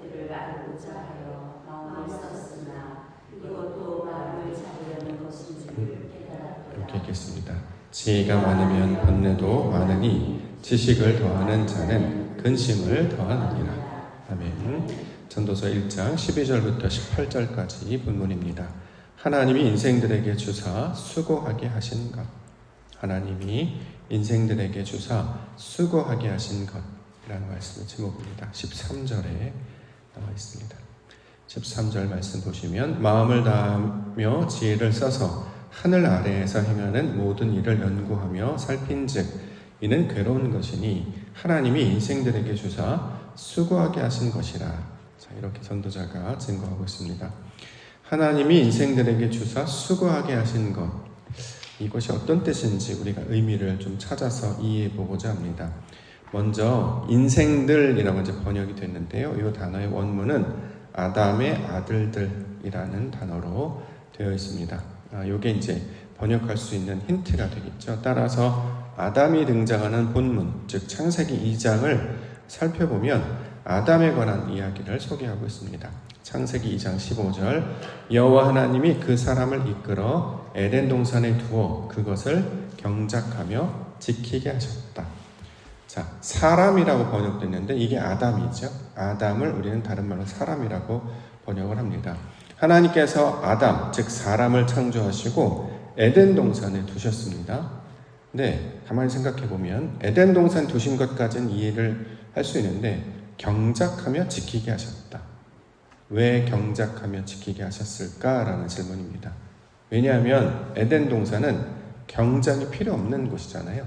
그들을 알고자 하여 마음을 썼으나 이것도 마음을 잡으려는 것인 줄 깨달았도다. 이렇게 읽겠습니다. 지혜가 많으면 번뇌도 많으니 지식을 더하는 자는 근심을 더하느니라. 아멘. 전도서 1장 12절부터 18절까지 본문입니다. 하나님이 인생들에게 주사 수고하게 하신 것. 하나님이 인생들에게 주사 수고하게 하신 것이라는 말씀의 제목입니다. 13절에 나와 있습니다. 13절 말씀 보시면 마음을 다하며 지혜를 써서 하늘 아래에서 행하는 모든 일을 연구하며 살핀즉 이는 괴로운 것이니 하나님이 인생들에게 주사 수고하게 하신 것이라. 자, 이렇게 전도자가 증거하고 있습니다. 하나님이 인생들에게 주사 수고하게 하신 것, 이것이 어떤 뜻인지 우리가 의미를 좀 찾아서 이해해 보고자 합니다. 먼저 인생들이라고 이제 번역이 됐는데요. 이 단어의 원문은 아담의 아들들이라는 단어로 되어 있습니다. 이게 이제 번역할 수 있는 힌트가 되겠죠. 따라서 아담이 등장하는 본문, 즉 창세기 2장을 살펴보면 아담에 관한 이야기를 소개하고 있습니다. 창세기 2장 15절 여호와 하나님이 그 사람을 이끌어 에덴 동산에 두어 그것을 경작하며 지키게 하셨다. 자, 사람이라고 번역됐는데 이게 아담이죠. 아담을 우리는 다른 말로 사람이라고 번역을 합니다. 하나님께서 아담, 즉 사람을 창조하시고 에덴 동산에 두셨습니다. 네, 가만히 생각해 보면 에덴 동산 두신 것까지는 이해를 할 수 있는데 경작하며 지키게 하셨다. 왜 경작하며 지키게 하셨을까라는 질문입니다. 왜냐하면 에덴 동산은 경작이 필요 없는 곳이잖아요.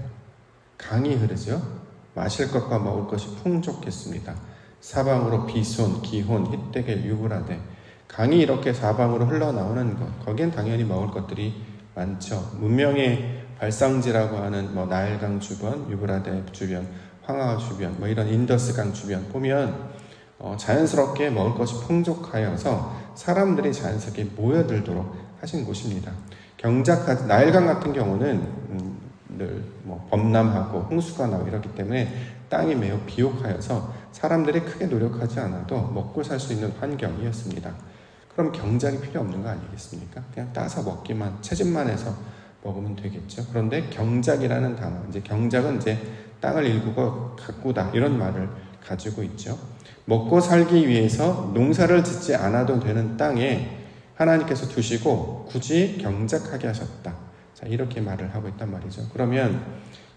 강이 흐르죠. 마실 것과 먹을 것이 풍족했습니다. 사방으로 비손, 기혼, 히데겔, 유브라데 강이 이렇게 사방으로 흘러나오는 것, 거기엔 당연히 먹을 것들이 많죠. 문명의 발상지라고 하는 나일강 주변, 유브라데 주변, 황하 주변, 이런 인더스강 주변 보면 자연스럽게 먹을 것이 풍족하여서 사람들이 자연스럽게 모여들도록 하신 곳입니다. 나일강 같은 경우는 늘 범람하고 홍수가 나고 이렇기 때문에 땅이 매우 비옥하여서 사람들이 크게 노력하지 않아도 먹고 살 수 있는 환경이었습니다. 그럼 경작이 필요 없는 거 아니겠습니까? 그냥 따서 먹기만, 채집만 해서 먹으면 되겠죠. 그런데 경작이라는 단어, 이제 경작은 이제 땅을 일구고 가꾸다 이런 말을 가지고 있죠. 먹고 살기 위해서 농사를 짓지 않아도 되는 땅에 하나님께서 두시고 굳이 경작하게 하셨다. 자, 이렇게 말을 하고 있단 말이죠. 그러면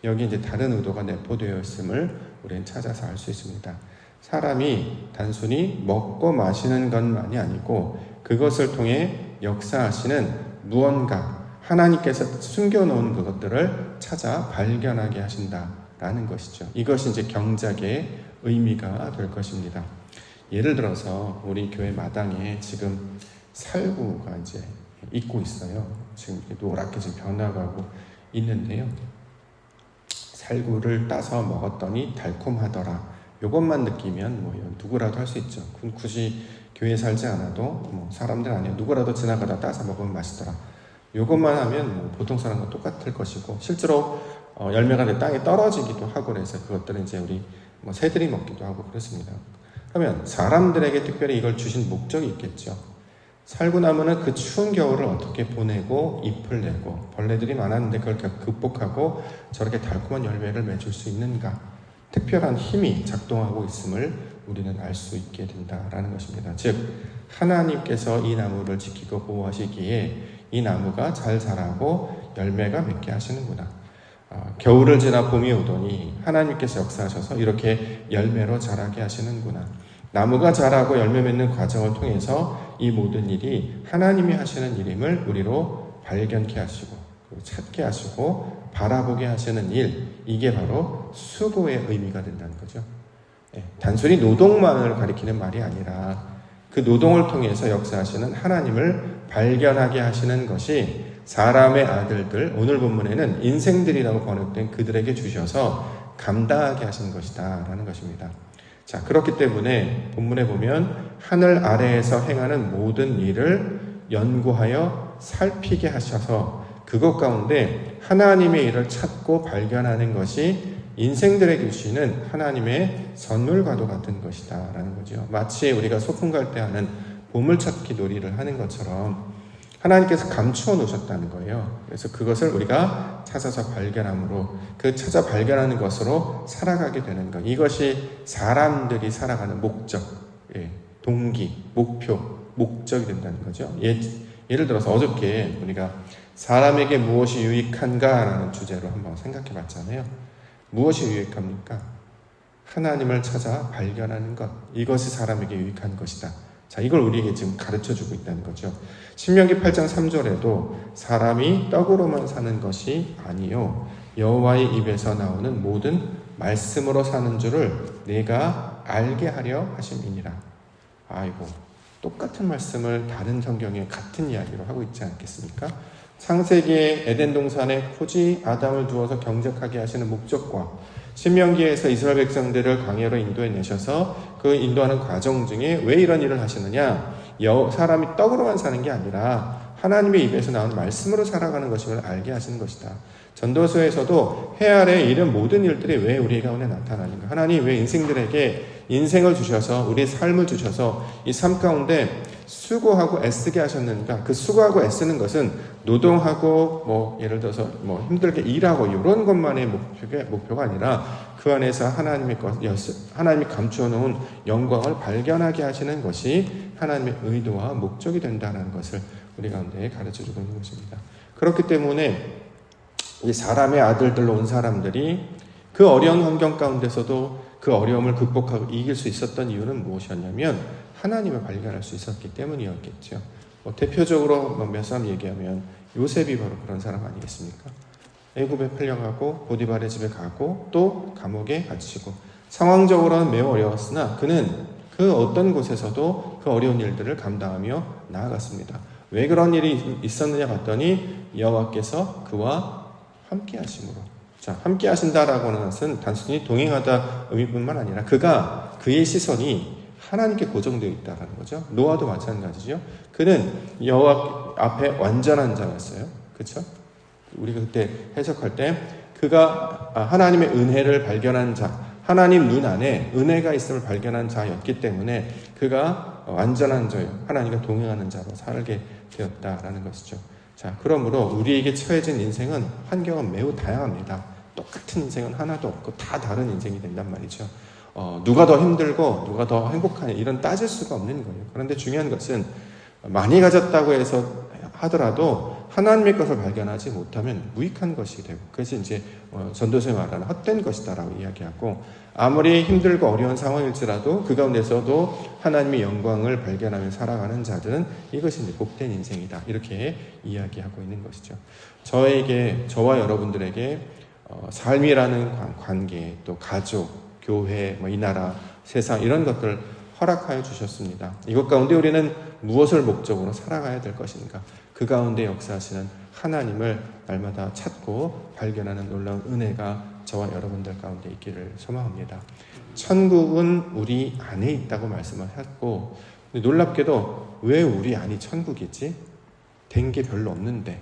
여기 이제 다른 의도가 내포되어 있음을 우리는 찾아서 알 수 있습니다. 사람이 단순히 먹고 마시는 것만이 아니고 그것을 통해 역사하시는 무언가 하나님께서 숨겨놓은 그것들을 찾아 발견하게 하신다라는 것이죠. 이것이 이제 경작의 의미가 될 것입니다. 예를 들어서 우리 교회 마당에 지금 살구가 이제 있고 있어요. 지금 노랗게 지금 변화가고 있는데요. 살구를 따서 먹었더니 달콤하더라. 이것만 느끼면 누구라도 할 수 있죠. 굳이 교회에 살지 않아도 사람들 아니에요. 누구라도 지나가다 따서 먹으면 맛있더라. 이것만 하면 보통 사람과 똑같을 것이고 실제로 열매가 내 땅에 떨어지기도 하고 그래서 그것들은 이제 우리 새들이 먹기도 하고 그렇습니다. 그러면 사람들에게 특별히 이걸 주신 목적이 있겠죠. 살구나무는 그 추운 겨울을 어떻게 보내고 잎을 내고 벌레들이 많았는데 그걸 극복하고 저렇게 달콤한 열매를 맺을 수 있는가, 특별한 힘이 작동하고 있음을 우리는 알 수 있게 된다라는 것입니다. 즉 하나님께서 이 나무를 지키고 보호하시기에 이 나무가 잘 자라고 열매가 맺게 하시는구나. 겨울을 지나 봄이 오더니 하나님께서 역사하셔서 이렇게 열매로 자라게 하시는구나. 나무가 자라고 열매 맺는 과정을 통해서 이 모든 일이 하나님이 하시는 일임을 우리로 발견케 하시고 찾게 하시고 바라보게 하시는 일, 이게 바로 수고의 의미가 된다는 거죠. 단순히 노동만을 가리키는 말이 아니라 그 노동을 통해서 역사하시는 하나님을 발견하게 하시는 것이 사람의 아들들, 오늘 본문에는 인생들이라고 번역된 그들에게 주셔서 감당하게 하신 것이다 라는 것입니다. 자, 그렇기 때문에 본문에 보면 하늘 아래에서 행하는 모든 일을 연구하여 살피게 하셔서 그것 가운데 하나님의 일을 찾고 발견하는 것이 인생들에게 주시는 하나님의 선물과도 같은 것이다 라는 거죠. 마치 우리가 소풍 갈 때 하는 보물찾기 놀이를 하는 것처럼 하나님께서 감추어 놓으셨다는 거예요. 그래서 그것을 우리가 찾아서 발견함으로 그 찾아 발견하는 것으로 살아가게 되는 것. 이것이 사람들이 살아가는 목적, 동기, 목표, 목적이 된다는 거죠. 예를 들어서 어저께 우리가 사람에게 무엇이 유익한가라는 주제로 한번 생각해 봤잖아요. 무엇이 유익합니까? 하나님을 찾아 발견하는 것. 이것이 사람에게 유익한 것이다. 자, 이걸 우리에게 지금 가르쳐주고 있다는 거죠. 신명기 8장 3절에도 사람이 떡으로만 사는 것이 아니요 여호와의 입에서 나오는 모든 말씀으로 사는 줄을 내가 알게 하려 하심이니라. 아이고, 똑같은 말씀을 다른 성경에 같은 이야기로 하고 있지 않겠습니까? 창세기에 에덴 동산에 토지 아담을 두어서 경작하게 하시는 목적과 신명기에서 이스라엘 백성들을 광야로 인도해 내셔서 그 인도하는 과정 중에 왜 이런 일을 하시느냐? 사람이 떡으로만 사는 게 아니라 하나님의 입에서 나오는 말씀으로 살아가는 것임을 알게 하시는 것이다. 전도서에서도 해 아래에 이런 모든 일들이 왜 우리 가운데 나타나는가? 하나님 왜 인생들에게 인생을 주셔서 우리의 삶을 주셔서 이 삶 가운데 수고하고 애쓰게 하셨는가? 그 수고하고 애쓰는 것은 노동하고 예를 들어서 힘들게 일하고 이런 것만의 목표가 아니라 그 안에서 하나님이 감추어 놓은 영광을 발견하게 하시는 것이 하나님의 의도와 목적이 된다는 것을 우리 가운데 가르쳐주고 있는 것입니다. 그렇기 때문에 이 사람의 아들들로 온 사람들이 그 어려운 환경 가운데서도 그 어려움을 극복하고 이길 수 있었던 이유는 무엇이었냐면 하나님을 발견할 수 있었기 때문이었겠죠. 대표적으로 몇 사람 얘기하면 요셉이 바로 그런 사람 아니겠습니까? 애굽에 팔려가고 보디발의 집에 가고 또 감옥에 갇히고 상황적으로는 매우 어려웠으나 그는 그 어떤 곳에서도 그 어려운 일들을 감당하며 나아갔습니다. 왜 그런 일이 있었느냐 봤더니 여호와께서 그와 함께 하심으로. 자, 함께 하신다라고 하는 것은 단순히 동행하다 의미뿐만 아니라 그의 시선이 하나님께 고정되어 있다는 거죠. 노아도 마찬가지죠. 그는 여호와 앞에 완전한 자였어요. 그렇죠? 우리가 그때 해석할 때 그가 하나님의 은혜를 발견한 자, 하나님 눈 안에 은혜가 있음을 발견한 자였기 때문에 그가 완전한 자요, 하나님과 동행하는 자로 살게 되었다라는 것이죠. 자, 그러므로 우리에게 처해진 인생은 환경은 매우 다양합니다. 똑같은 인생은 하나도 없고 다 다른 인생이 된단 말이죠. 누가 더 힘들고 누가 더 행복하냐 이런 따질 수가 없는 거예요. 그런데 중요한 것은 많이 가졌다고 해서 하더라도 하나님의 것을 발견하지 못하면 무익한 것이 되고 그래서 이제 전도서에 말하는 헛된 것이다라고 이야기하고 아무리 힘들고 어려운 상황일지라도 그 가운데서도 하나님의 영광을 발견하며 살아가는 자들은 이것이 이제 복된 인생이다 이렇게 이야기하고 있는 것이죠. 저와 여러분들에게 삶이라는 관계 또 가족, 교회, 이 나라, 세상 이런 것들을 허락하여 주셨습니다. 이것 가운데 우리는 무엇을 목적으로 살아가야 될 것인가? 그 가운데 역사하시는 하나님을 날마다 찾고 발견하는 놀라운 은혜가 저와 여러분들 가운데 있기를 소망합니다. 천국은 우리 안에 있다고 말씀하셨고 놀랍게도 왜 우리 안이 천국이지? 된 게 별로 없는데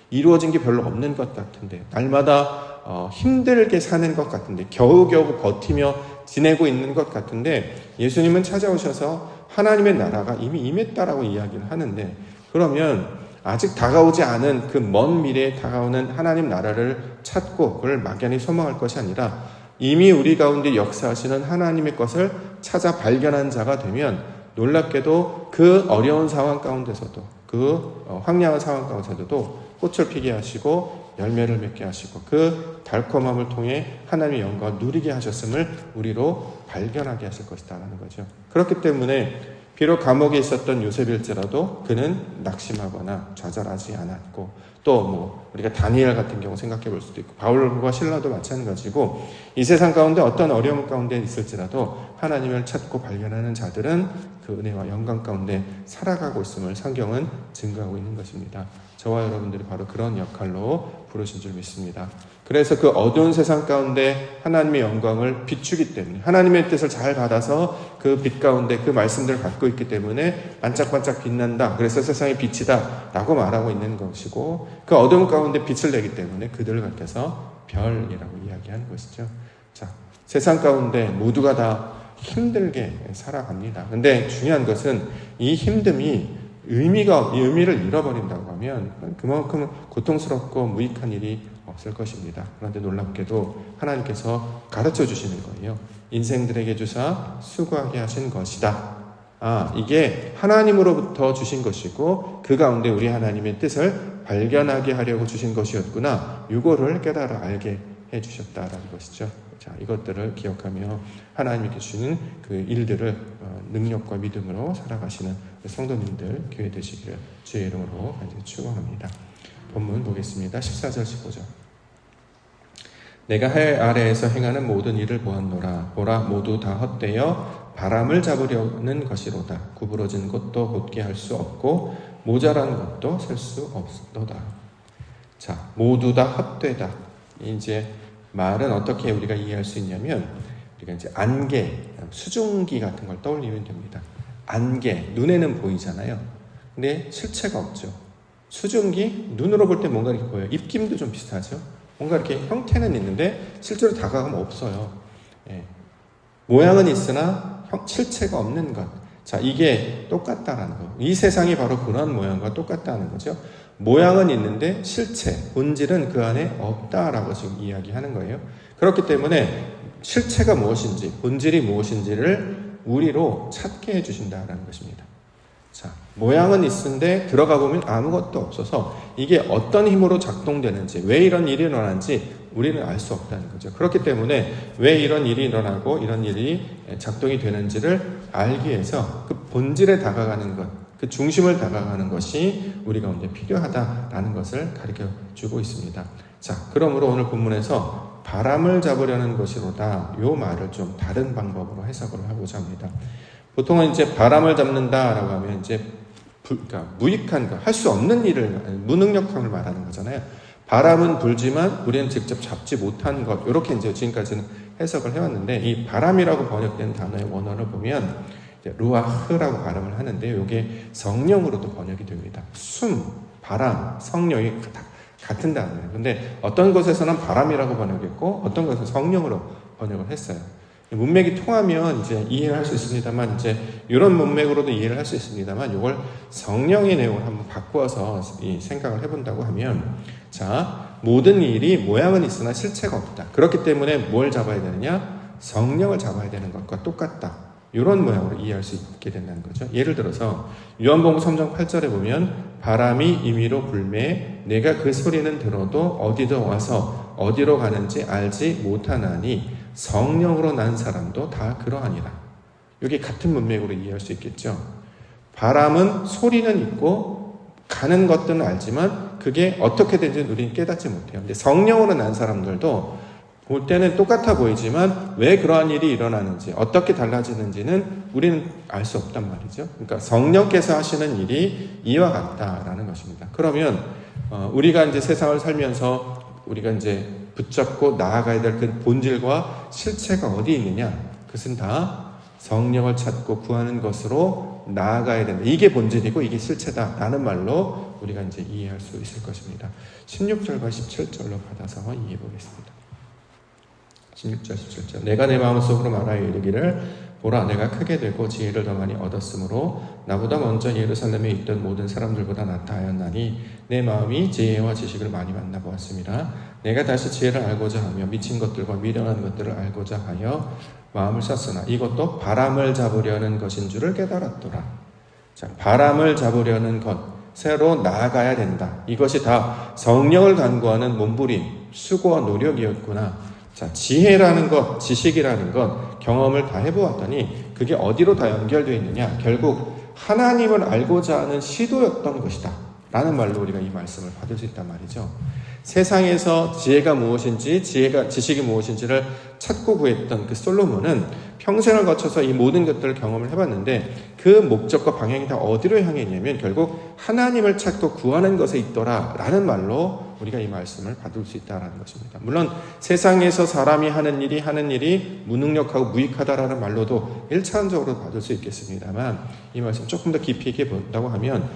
이루어진 게 별로 없는 것 같은데 날마다 힘들게 사는 것 같은데 겨우겨우 버티며 지내고 있는 것 같은데 예수님은 찾아오셔서 하나님의 나라가 이미 임했다라고 이야기를 하는데 그러면 아직 다가오지 않은 그 먼 미래에 다가오는 하나님 나라를 찾고 그걸 막연히 소망할 것이 아니라 이미 우리 가운데 역사하시는 하나님의 것을 찾아 발견한 자가 되면 놀랍게도 그 어려운 상황 가운데서도 그 황량한 상황 가운데서도 꽃을 피게 하시고 열매를 맺게 하시고 그 달콤함을 통해 하나님의 영광을 누리게 하셨음을 우리로 발견하게 하실 것이다라는 거죠. 그렇기 때문에 비록 감옥에 있었던 요셉일지라도 그는 낙심하거나 좌절하지 않았고 또 우리가 다니엘 같은 경우 생각해 볼 수도 있고 바울과 실라도 마찬가지고 이 세상 가운데 어떤 어려움 가운데 있을지라도 하나님을 찾고 발견하는 자들은 그 은혜와 영광 가운데 살아가고 있음을 성경은 증거하고 있는 것입니다. 저와 여러분들이 바로 그런 역할로 부르신 줄 믿습니다. 그래서 그 어두운 세상 가운데 하나님의 영광을 비추기 때문에 하나님의 뜻을 잘 받아서 그 빛 가운데 그 말씀들을 갖고 있기 때문에 반짝반짝 빛난다. 그래서 세상의 빛이다 라고 말하고 있는 것이고 그 어두운 가운데 빛을 내기 때문에 그들을 가리켜서 별이라고 이야기하는 것이죠. 자, 세상 가운데 모두가 다 힘들게 살아갑니다. 근데 중요한 것은 이 힘듦이 의미를 잃어버린다고 하면 그만큼 고통스럽고 무익한 일이 없을 것입니다. 그런데 놀랍게도 하나님께서 가르쳐 주시는 거예요. 인생들에게 주사 수고하게 하신 것이다. 이게 하나님으로부터 주신 것이고 그 가운데 우리 하나님의 뜻을 발견하게 하려고 주신 것이었구나. 이거를 깨달아 알게 해주셨다라는 것이죠. 자, 이것들을 기억하며 하나님께 주시는 그 일들을 능력과 믿음으로 살아가시는 성도님들 교회 되시기를 주의 이름으로 간절히 축원합니다. 본문 보겠습니다. 14절 15절. 내가 해 아래에서 행하는 모든 일을 보았노라. 보라, 모두 다 헛되어 바람을 잡으려는 것이로다. 구부러진 것도 곧게 할 수 없고 모자란 것도 셀 수 없도다. 자, 모두 다 헛되다. 이제 말은 어떻게 우리가 이해할 수 있냐면 우리가 이제 안개, 수증기 같은 걸 떠올리면 됩니다. 안개, 눈에는 보이잖아요. 근데 실체가 없죠. 수증기, 눈으로 볼 때 뭔가 이렇게 보여요. 입김도 좀 비슷하죠. 뭔가 이렇게 형태는 있는데 실제로 다가가면 없어요. 예. 모양은 있으나 실체가 없는 것. 자, 이게 똑같다라는 거. 이 세상이 바로 그런 모양과 똑같다는 거죠. 모양은 있는데 실체, 본질은 그 안에 없다라고 지금 이야기하는 거예요. 그렇기 때문에 실체가 무엇인지, 본질이 무엇인지를 우리로 찾게 해주신다라는 것입니다. 자, 모양은 있는데 들어가 보면 아무것도 없어서 이게 어떤 힘으로 작동되는지, 왜 이런 일이 일어나는지 우리는 알 수 없다는 거죠. 그렇기 때문에 왜 이런 일이 일어나고 이런 일이 작동이 되는지를 알기 위해서 그 본질에 다가가는 것, 그 중심을 다가가는 것이 우리 가운데 필요하다라는 것을 가르쳐 주고 있습니다. 자, 그러므로 오늘 본문에서 바람을 잡으려는 것이로다. 이 말을 좀 다른 방법으로 해석을 하고자 합니다. 보통은 이제 바람을 잡는다라고 하면 이제 그러니까 무익한 거, 할 수 없는 일을, 무능력함을 말하는 거잖아요. 바람은 불지만 우리는 직접 잡지 못한 것, 이렇게 이제 지금까지는 해석을 해왔는데, 이 바람이라고 번역된 단어의 원어를 보면 루아흐라고 발음을 하는데, 이게 성령으로도 번역이 됩니다. 숨, 바람, 성령이 같은 단어예요. 근데 어떤 곳에서는 바람이라고 번역했고, 어떤 곳에서는 성령으로 번역을 했어요. 문맥이 통하면 이제 이해를 할 수 있습니다만, 이제 이런 문맥으로도 이해를 할 수 있습니다만, 이걸 성령의 내용을 한번 바꾸어서 이 생각을 해본다고 하면, 자, 모든 일이 모양은 있으나 실체가 없다. 그렇기 때문에 뭘 잡아야 되느냐? 성령을 잡아야 되는 것과 똑같다. 이런 모양으로 이해할 수 있게 된다는 거죠. 예를 들어서 요한복음 3장 8절에 보면 바람이 임의로 불매 내가 그 소리는 들어도 어디도 와서 어디로 가는지 알지 못하나니 성령으로 난 사람도 다 그러하니라. 이게 같은 문맥으로 이해할 수 있겠죠. 바람은 소리는 있고 가는 것들은 알지만 그게 어떻게 되는지 우리는 깨닫지 못해요. 근데 성령으로 난 사람들도 볼 때는 똑같아 보이지만 왜 그러한 일이 일어나는지, 어떻게 달라지는지는 우리는 알 수 없단 말이죠. 그러니까 성령께서 하시는 일이 이와 같다라는 것입니다. 그러면 우리가 이제 세상을 살면서 우리가 이제 붙잡고 나아가야 될 그 본질과 실체가 어디 있느냐? 그것은 다 성령을 찾고 구하는 것으로 나아가야 된다. 이게 본질이고 이게 실체다라는 말로 우리가 이제 이해할 수 있을 것입니다. 16절과 17절로 받아서 이해해 보겠습니다. 16절 17절. 내가 내 마음속으로 말하여 이르기를 보라 내가 크게 되고 지혜를 더 많이 얻었으므로 나보다 먼저 예루살렘에 있던 모든 사람들보다 나타하였나니 내 마음이 지혜와 지식을 많이 만나보았습니다. 내가 다시 지혜를 알고자 하며 미친 것들과 미련한 것들을 알고자 하여 마음을 쐈으나 이것도 바람을 잡으려는 것인 줄을 깨달았더라. 자, 바람을 잡으려는 것, 새로 나아가야 된다. 이것이 다 성령을 간구하는 몸부림, 수고와 노력이었구나. 자, 지혜라는 것, 지식이라는 것, 경험을 다 해보았더니 그게 어디로 다 연결되어 있느냐? 결국 하나님을 알고자 하는 시도였던 것이다 라는 말로 우리가 이 말씀을 받을 수 있단 말이죠. 세상에서 지혜가 무엇인지, 지식이 무엇인지를 찾고 구했던 그 솔로몬은 평생을 거쳐서 이 모든 것들을 경험을 해봤는데 그 목적과 방향이 다 어디로 향해 있냐면 결국 하나님을 찾고 구하는 것에 있더라 라는 말로 우리가 이 말씀을 받을 수 있다는 것입니다. 물론 세상에서 사람이 하는 일이 무능력하고 무익하다라는 말로도 1차원적으로 받을 수 있겠습니다만 이 말씀 조금 더 깊이 있게 본다고 하면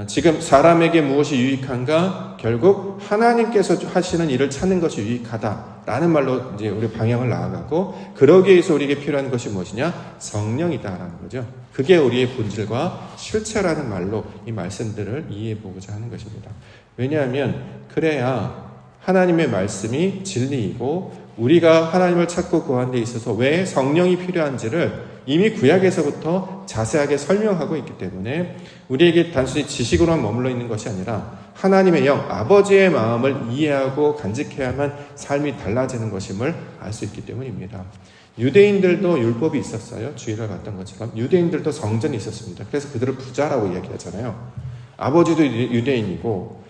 지금 사람에게 무엇이 유익한가? 결국 하나님께서 하시는 일을 찾는 것이 유익하다라는 말로 이제 우리 방향을 나아가고, 그러기 위해서 우리에게 필요한 것이 무엇이냐? 성령이다라는 거죠. 그게 우리의 본질과 실체라는 말로 이 말씀들을 이해해 보고자 하는 것입니다. 왜냐하면 그래야 하나님의 말씀이 진리이고, 우리가 하나님을 찾고 구하는 데 있어서 왜 성령이 필요한지를 이미 구약에서부터 자세하게 설명하고 있기 때문에 우리에게 단순히 지식으로만 머물러 있는 것이 아니라 하나님의 영, 아버지의 마음을 이해하고 간직해야만 삶이 달라지는 것임을 알 수 있기 때문입니다. 유대인들도 율법이 있었어요. 주일을 봤던 것처럼 유대인들도 성전이 있었습니다. 그래서 그들을 부자라고 이야기하잖아요. 아버지도 유대인이고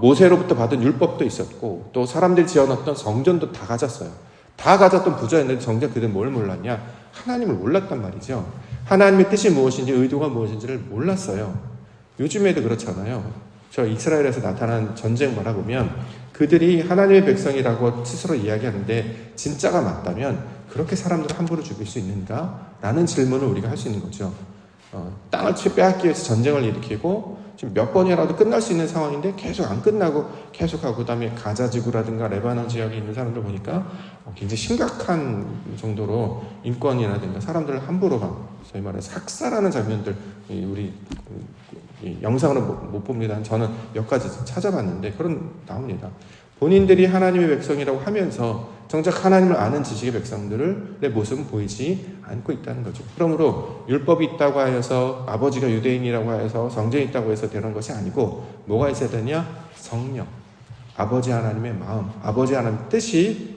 모세로부터 받은 율법도 있었고, 또 사람들이 지어놨던 성전도 다 가졌어요. 다 가졌던 부자였는데 정작 그들은 뭘 몰랐냐? 하나님을 몰랐단 말이죠. 하나님의 뜻이 무엇인지, 의도가 무엇인지를 몰랐어요. 요즘에도 그렇잖아요. 저 이스라엘에서 나타난 전쟁 바라보면 그들이 하나님의 백성이라고 스스로 이야기하는데 진짜가 맞다면 그렇게 사람들을 함부로 죽일 수 있는가? 라는 질문을 우리가 할 수 있는 거죠. 땅을 빼앗기 위해서 전쟁을 일으키고 지금 몇 번이라도 끝날 수 있는 상황인데 계속 안 끝나고 계속하고, 그 다음에 가자 지구라든가 레바논 지역에 있는 사람들 보니까 굉장히 심각한 정도로 인권이라든가 사람들을 함부로 막 소위 말해서 학살하는 장면들 우리 영상으로 못 봅니다. 저는 몇 가지 찾아봤는데 그런 나옵니다. 본인들이 하나님의 백성이라고 하면서 정작 하나님을 아는 지식의 백성들의 모습은 보이지 않고 있다는 거죠. 그러므로 율법이 있다고 하여서, 아버지가 유대인이라고 하여서, 성전이 있다고 해서 되는 것이 아니고 뭐가 있어야 되냐? 성령, 아버지 하나님의 마음, 아버지 하나님의 뜻이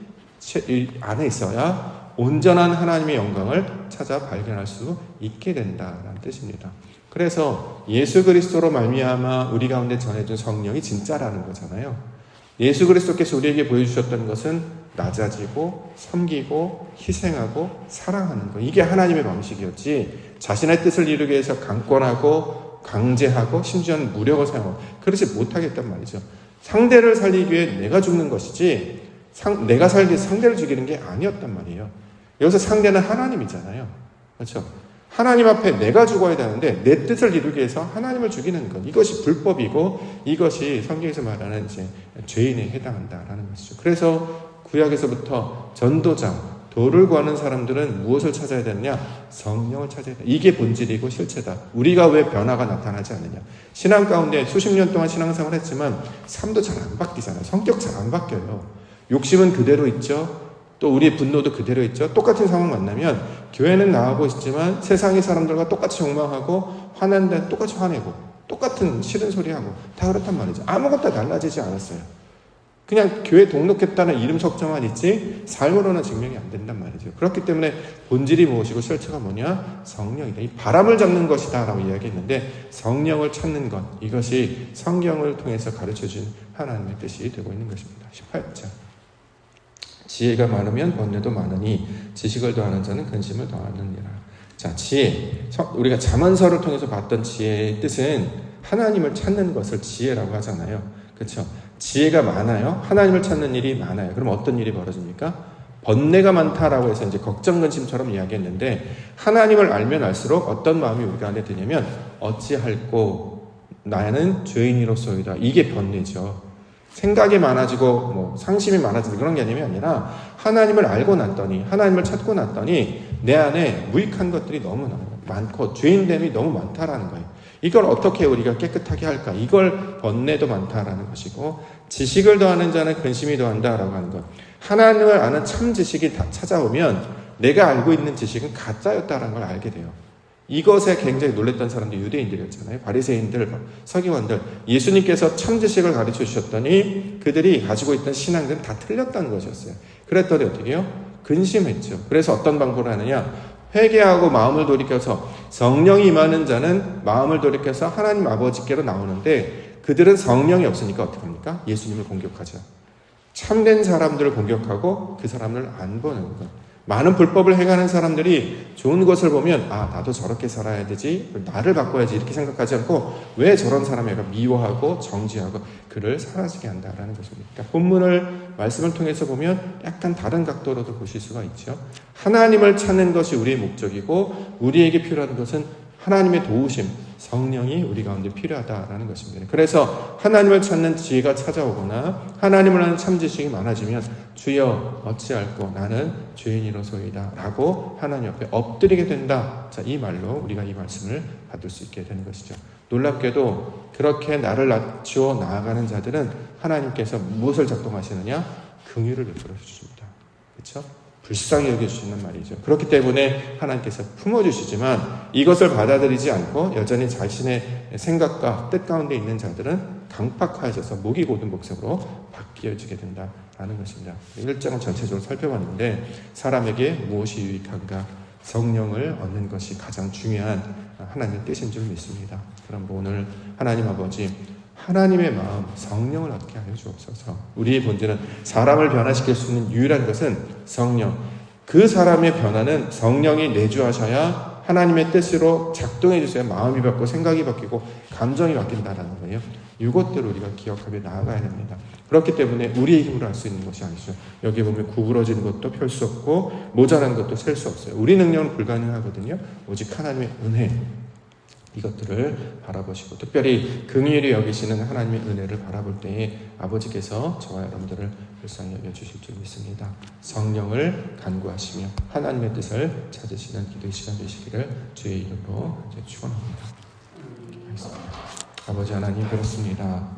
안에 있어야 온전한 하나님의 영광을 찾아 발견할 수 있게 된다는 뜻입니다. 그래서 예수 그리스도로 말미암아 우리 가운데 전해준 성령이 진짜라는 거잖아요. 예수 그리스도께서 우리에게 보여주셨던 것은 낮아지고 섬기고 희생하고 사랑하는 것, 이게 하나님의 방식이었지, 자신의 뜻을 이루기 위해서 강권하고 강제하고 심지어는 무력을 사용하고 그러지 못하겠단 말이죠. 상대를 살리기 위해 내가 죽는 것이지 내가 살기 위해 상대를 죽이는 게 아니었단 말이에요. 여기서 상대는 하나님이잖아요. 그렇죠? 하나님 앞에 내가 죽어야 되는데 내 뜻을 이루기 위해서 하나님을 죽이는 것, 이것이 불법이고 이것이 성경에서 말하는 이제 죄인에 해당한다라는 것이죠. 그래서 구약에서부터 전도자, 도를 구하는 사람들은 무엇을 찾아야 되느냐? 성령을 찾아야 돼. 이게 본질이고 실체다. 우리가 왜 변화가 나타나지 않느냐? 신앙 가운데 수십 년 동안 신앙생활을 했지만 삶도 잘 안 바뀌잖아요. 성격 잘 안 바뀌어요. 욕심은 그대로 있죠. 또 우리의 분노도 그대로 있죠. 똑같은 상황 만나면 교회는 나가고 있지만 세상의 사람들과 똑같이 욕망하고 화낸데 똑같이 화내고 똑같은 싫은 소리하고 다 그렇단 말이죠. 아무것도 달라지지 않았어요. 그냥 교회 등록했다는 이름 석정만 있지 삶으로는 증명이 안 된단 말이죠. 그렇기 때문에 본질이 무엇이고 실체가 뭐냐? 성령이다. 이 바람을 잡는 것이다 라고 이야기했는데 성령을 찾는 것, 이것이 성경을 통해서 가르쳐준 하나님의 뜻이 되고 있는 것입니다. 18절, 지혜가 많으면 번뇌도 많으니 지식을 더하는 자는 근심을 더하느니라. 자, 지혜, 우리가 잠언서를 통해서 봤던 지혜의 뜻은 하나님을 찾는 것을 지혜라고 하잖아요. 그렇죠? 지혜가 많아요. 하나님을 찾는 일이 많아요. 그럼 어떤 일이 벌어집니까? 번뇌가 많다라고 해서 이제 걱정 근심처럼 이야기했는데, 하나님을 알면 알수록 어떤 마음이 우리가 안에 드냐면 어찌할꼬 나는 죄인이로소이다. 이게 번뇌죠. 생각이 많아지고 상심이 많아지고 그런 개념이 아니라 하나님을 알고 났더니, 하나님을 찾고 났더니 내 안에 무익한 것들이 너무 많고 죄인됨이 너무 많다라는 거예요. 이걸 어떻게 우리가 깨끗하게 할까? 이걸 번뇌도 많다라는 것이고, 지식을 더하는 자는 근심이 더한다라고 하는 것. 하나님을 아는 참 지식이 찾아오면 내가 알고 있는 지식은 가짜였다라는 걸 알게 돼요. 이것에 굉장히 놀랬던 사람들이 유대인들이었잖아요. 바리새인들, 서기관들. 예수님께서 참 지식을 가르쳐 주셨더니 그들이 가지고 있던 신앙들은 다 틀렸다는 것이었어요. 그랬더니 어떻게 해요? 근심했죠. 그래서 어떤 방법을 하느냐? 회개하고 마음을 돌이켜서, 성령이 임하는 자는 마음을 돌이켜서 하나님 아버지께로 나오는데 그들은 성령이 없으니까 어떻게 합니까? 예수님을 공격하죠. 참된 사람들을 공격하고 그 사람을 안 보는 것. 많은 불법을 행하는 사람들이 좋은 것을 보면 나도 저렇게 살아야 되지, 나를 바꿔야지 이렇게 생각하지 않고 왜 저런 사람에게 미워하고 정죄하고 그를 사라지게 한다라는 것입니다. 그러니까 본문을, 말씀을 통해서 보면 약간 다른 각도로도 보실 수가 있죠. 하나님을 찾는 것이 우리의 목적이고 우리에게 필요한 것은 하나님의 도우심, 성령이 우리 가운데 필요하다라는 것입니다. 그래서 하나님을 찾는 지혜가 찾아오거나 하나님을 아는 참 지식이 많아지면 주여 어찌할꼬 나는 죄인이로소이다 라고 하나님 앞에 엎드리게 된다. 자, 이 말로 우리가 이 말씀을 받을 수 있게 되는 것이죠. 놀랍게도 그렇게 나를 낮추어 나아가는 자들은 하나님께서 무엇을 작동하시느냐? 긍휼을 베풀어 주십니다. 그렇죠? 불쌍히 여겨주시는 말이죠. 그렇기 때문에 하나님께서 품어주시지만 이것을 받아들이지 않고 여전히 자신의 생각과 뜻 가운데 있는 자들은 강팍하여져서 목이 곧은 목석으로 바뀌어지게 된다라는 것입니다. 1장은 전체적으로 살펴봤는데 사람에게 무엇이 유익한가? 성령을 얻는 것이 가장 중요한 하나님의 뜻인 줄 믿습니다. 그럼 오늘 하나님 아버지 하나님의 마음, 성령을 얻게 하여 주옵소서. 우리의 본질은 사람을 변화시킬 수 있는 유일한 것은 성령. 그 사람의 변화는 성령이 내주하셔야 하나님의 뜻으로 작동해 주셔야 마음이 바뀌고 생각이 바뀌고 감정이 바뀐다는 거예요. 이것들을 우리가 기억하며 나아가야 됩니다. 그렇기 때문에 우리의 힘으로 할 수 있는 것이 아니죠. 여기 보면 구부러지는 것도 펼 수 없고 모자란 것도 셀 수 없어요. 우리 능력은 불가능하거든요. 오직 하나님의 은혜, 이것들을 바라보시고 특별히 긍휼히 여기시는 하나님의 은혜를 바라볼 때에 아버지께서 저와 여러분들을 불쌍히 여겨주실 줄 믿습니다. 성령을 간구하시며 하나님의 뜻을 찾으시는 기도의 시간 되시기를 주의 이름으로 축원합니다. 아버지 하나님, 그렇습니다.